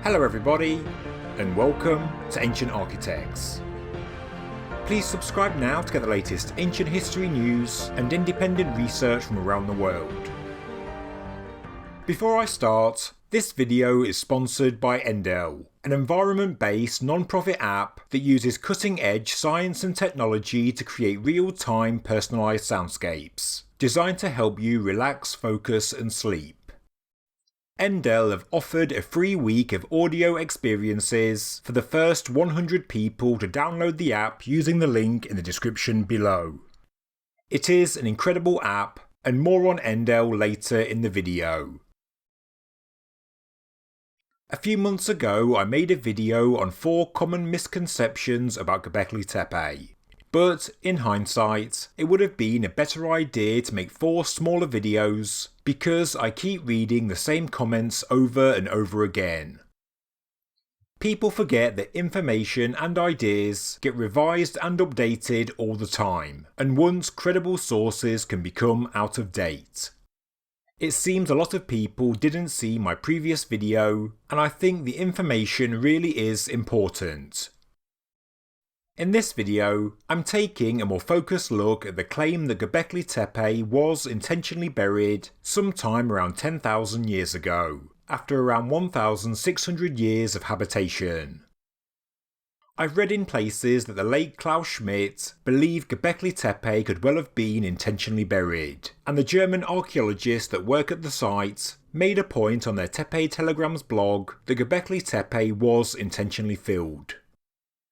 Hello everybody, and welcome to Ancient Architects. Please subscribe now to get the latest ancient history news and independent research from around the world. Before I start, this video is sponsored by Endel, an environment-based non-profit app that uses cutting-edge science and technology to create real-time personalised soundscapes, designed to help you relax, focus and sleep. Endel have offered a free week of audio experiences for the first 100 people to download the app using the link in the description below. It is an incredible app, and more on Endel later in the video. A few months ago I made a video on 4 common misconceptions about Göbekli Tepe. But, in hindsight, it would have been a better idea to make 4 smaller videos because I keep reading the same comments over and over again. People forget that information and ideas get revised and updated all the time, and once credible sources can become out of date. It seems a lot of people didn't see my previous video, and I think the information really is important. In this video, I'm taking a more focused look at the claim that Göbekli Tepe was intentionally buried sometime around 10,000 years ago, after around 1,600 years of habitation. I've read in places that the late Klaus Schmidt believed Göbekli Tepe could well have been intentionally buried, and the German archaeologists that work at the site made a point on their Tepe Telegrams blog that Göbekli Tepe was intentionally filled.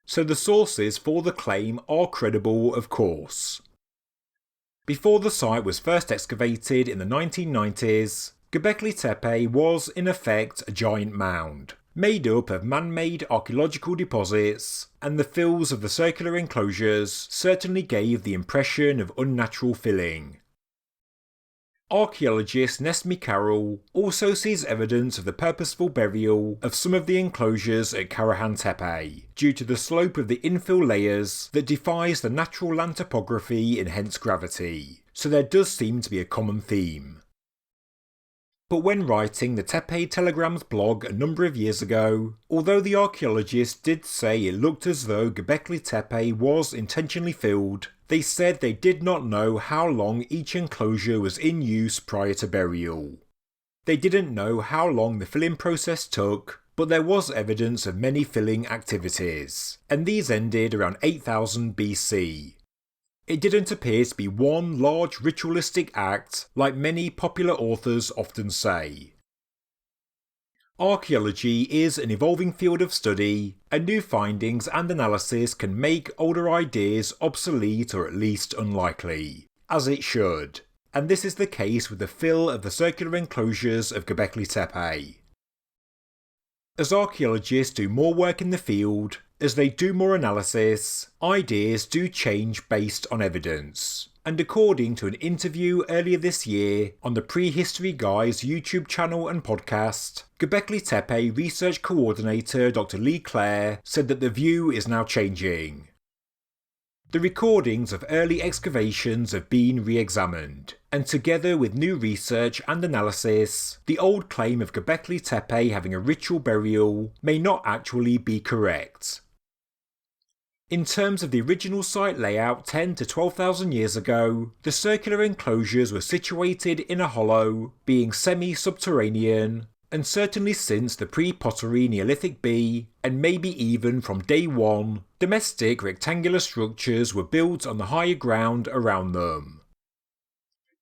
So the sources for the claim are credible, of course. Before the site was first excavated in the 1990s, Göbekli Tepe was in effect a giant mound, made up of man-made archaeological deposits, and the fills of the circular enclosures certainly gave the impression of unnatural filling. Archaeologist Nesmi Carroll also sees evidence of the purposeful burial of some of the enclosures at Karahan Tepe, due to the slope of the infill layers that defies the natural land topography and hence gravity, so there does seem to be a common theme. But when writing the Tepe Telegrams blog a number of years ago, although the archaeologists did say it looked as though Göbekli Tepe was intentionally filled, they said they did not know how long each enclosure was in use prior to burial. They didn't know how long the filling process took, but there was evidence of many filling activities, and these ended around 8000 BC. It didn't appear to be one large ritualistic act like many popular authors often say. Archaeology is an evolving field of study, and new findings and analysis can make older ideas obsolete or at least unlikely, as it should, and this is the case with the fill of the circular enclosures of Göbekli Tepe. As archaeologists do more work in the field, as they do more analysis, ideas do change based on evidence. And according to an interview earlier this year on the Prehistory Guy's YouTube channel and podcast, Göbekli Tepe research coordinator Dr. Lee Clare said that the view is now changing. The recordings of early excavations have been re-examined, and together with new research and analysis, the old claim of Göbekli Tepe having a ritual burial may not actually be correct. In terms of the original site layout 10 to 12,000 years ago, the circular enclosures were situated in a hollow, being semi-subterranean, and certainly since the Pre-Pottery Neolithic B, and maybe even from day one, domestic rectangular structures were built on the higher ground around them.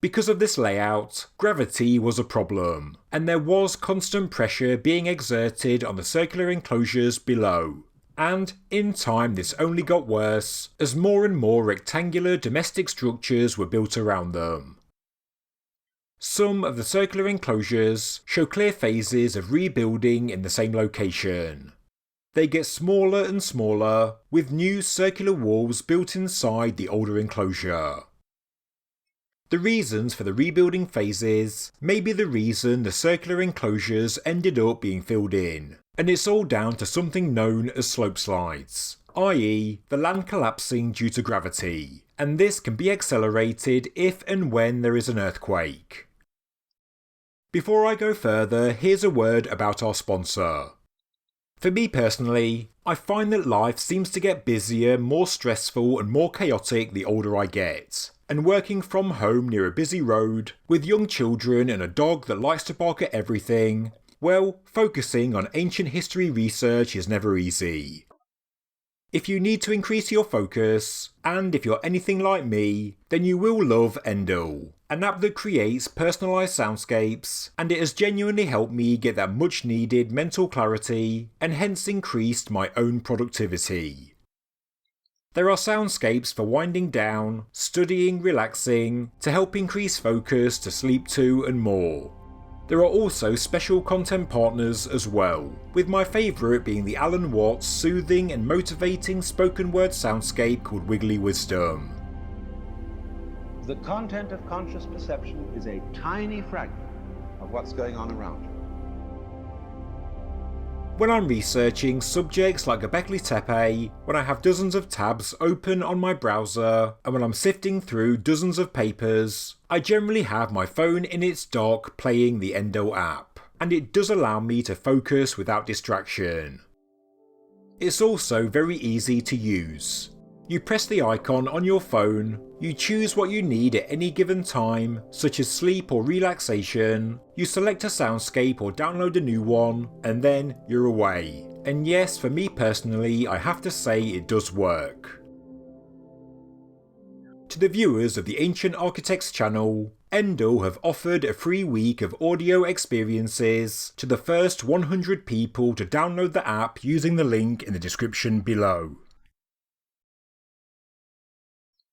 Because of this layout, gravity was a problem, and there was constant pressure being exerted on the circular enclosures below. And, in time this only got worse, as more and more rectangular domestic structures were built around them. Some of the circular enclosures show clear phases of rebuilding in the same location. They get smaller and smaller, with new circular walls built inside the older enclosure. The reasons for the rebuilding phases may be the reason the circular enclosures ended up being filled in, and it's all down to something known as slope slides, i.e. the land collapsing due to gravity, and this can be accelerated if and when there is an earthquake. Before I go further, here's a word about our sponsor. For me personally, I find that life seems to get busier, more stressful and more chaotic the older I get. And working from home near a busy road, with young children and a dog that likes to bark at everything, well, focusing on ancient history research is never easy. If you need to increase your focus, and if you're anything like me, then you will love Endel, an app that creates personalised soundscapes, and it has genuinely helped me get that much needed mental clarity, and hence increased my own productivity. There are soundscapes for winding down, studying, relaxing, to help increase focus, to sleep to, and more. There are also special content partners as well, with my favourite being the Alan Watts soothing and motivating spoken word soundscape called Wiggly Wisdom. The content of conscious perception is a tiny fragment of what's going on around you. When I'm researching subjects like Göbekli Tepe, when I have dozens of tabs open on my browser, and when I'm sifting through dozens of papers, I generally have my phone in its dock playing the Endel app, and it does allow me to focus without distraction. It's also very easy to use. You press the icon on your phone, you choose what you need at any given time, such as sleep or relaxation, you select a soundscape or download a new one, and then you're away. And yes, for me personally, I have to say it does work. To the viewers of the Ancient Architects channel, Endel have offered a free week of audio experiences to the first 100 people to download the app using the link in the description below.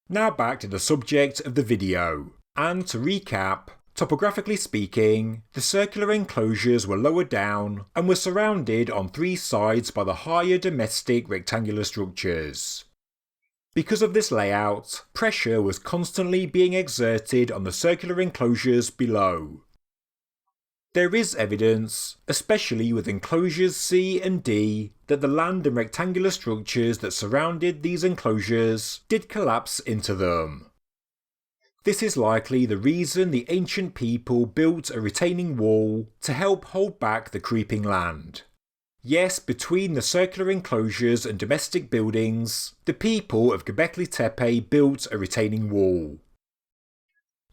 Now back to the subject of the video, and to recap, topographically speaking, the circular enclosures were lower down and were surrounded on three sides by the higher domestic rectangular structures. Because of this layout, pressure was constantly being exerted on the circular enclosures below. There is evidence, especially with enclosures C and D, that the land and rectangular structures that surrounded these enclosures did collapse into them. This is likely the reason the ancient people built a retaining wall to help hold back the creeping land. Yes, between the circular enclosures and domestic buildings, the people of Göbekli Tepe built a retaining wall.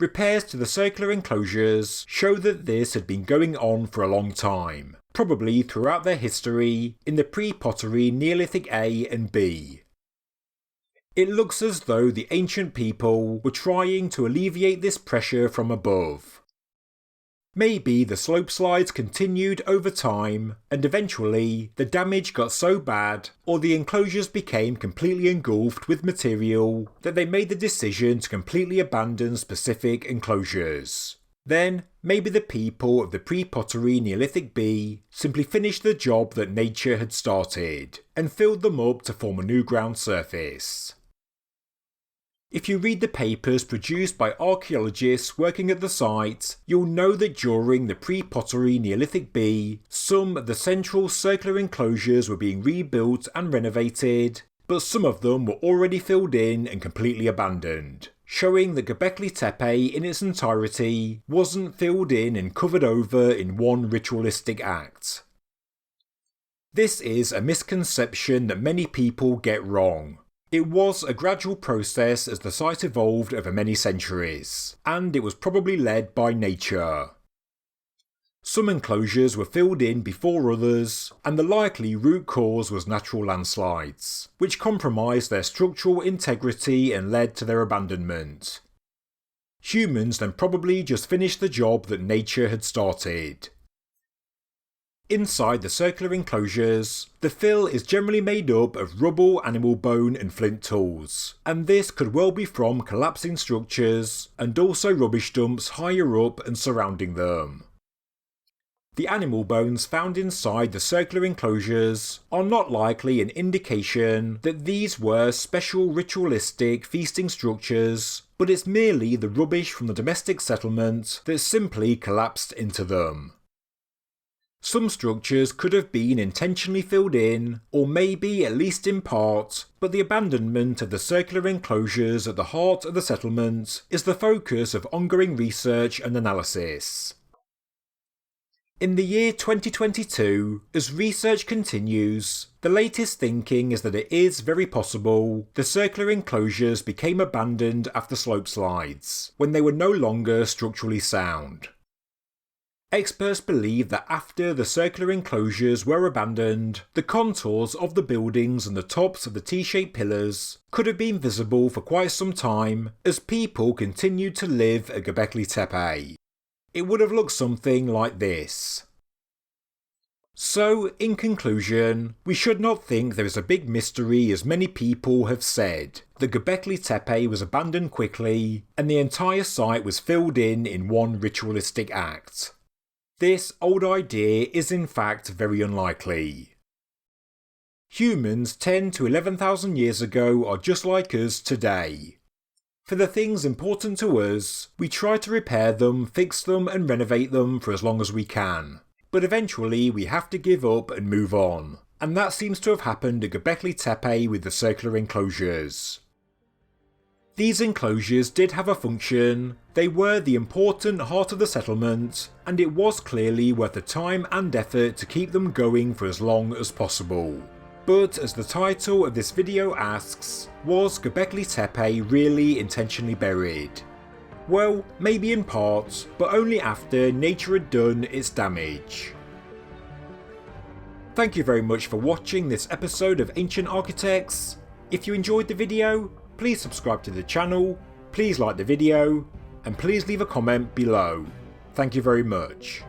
Repairs to the circular enclosures show that this had been going on for a long time, probably throughout their history in the Pre-Pottery Neolithic A and B. It looks as though the ancient people were trying to alleviate this pressure from above. Maybe the slope slides continued over time, and eventually the damage got so bad, or the enclosures became completely engulfed with material, that they made the decision to completely abandon specific enclosures. Then, maybe the people of the Pre-Pottery Neolithic B simply finished the job that nature had started, and filled them up to form a new ground surface. If you read the papers produced by archaeologists working at the site, you'll know that during the Pre-Pottery Neolithic B, some of the central circular enclosures were being rebuilt and renovated, but some of them were already filled in and completely abandoned, showing that Göbekli Tepe in its entirety wasn't filled in and covered over in one ritualistic act. This is a misconception that many people get wrong. It was a gradual process as the site evolved over many centuries, and it was probably led by nature. Some enclosures were filled in before others, and the likely root cause was natural landslides, which compromised their structural integrity and led to their abandonment. Humans then probably just finished the job that nature had started. Inside the circular enclosures, the fill is generally made up of rubble, animal bone and flint tools, and this could well be from collapsing structures and also rubbish dumps higher up and surrounding them. The animal bones found inside the circular enclosures are not likely an indication that these were special ritualistic feasting structures, but it's merely the rubbish from the domestic settlement that simply collapsed into them. Some structures could have been intentionally filled in, or maybe at least in part, but the abandonment of the circular enclosures at the heart of the settlement is the focus of ongoing research and analysis. In the year 2022, as research continues, the latest thinking is that it is very possible the circular enclosures became abandoned after slope slides, when they were no longer structurally sound. Experts believe that after the circular enclosures were abandoned, the contours of the buildings and the tops of the T-shaped pillars could have been visible for quite some time as people continued to live at Göbekli Tepe. It would have looked something like this. So, in conclusion, we should not think there is a big mystery as many people have said. The Göbekli Tepe was abandoned quickly, and the entire site was filled in one ritualistic act. This old idea is in fact very unlikely. Humans 10 to 11,000 years ago are just like us today. For the things important to us, we try to repair them, fix them and renovate them for as long as we can. But eventually we have to give up and move on. And that seems to have happened at Göbekli Tepe with the circular enclosures. These enclosures did have a function, they were the important heart of the settlement, and it was clearly worth the time and effort to keep them going for as long as possible. But as the title of this video asks, was Göbekli Tepe really intentionally buried? Well, maybe in part, but only after nature had done its damage. Thank you very much for watching this episode of Ancient Architects. If you enjoyed the video, please subscribe to the channel, please like the video, and please leave a comment below. Thank you very much.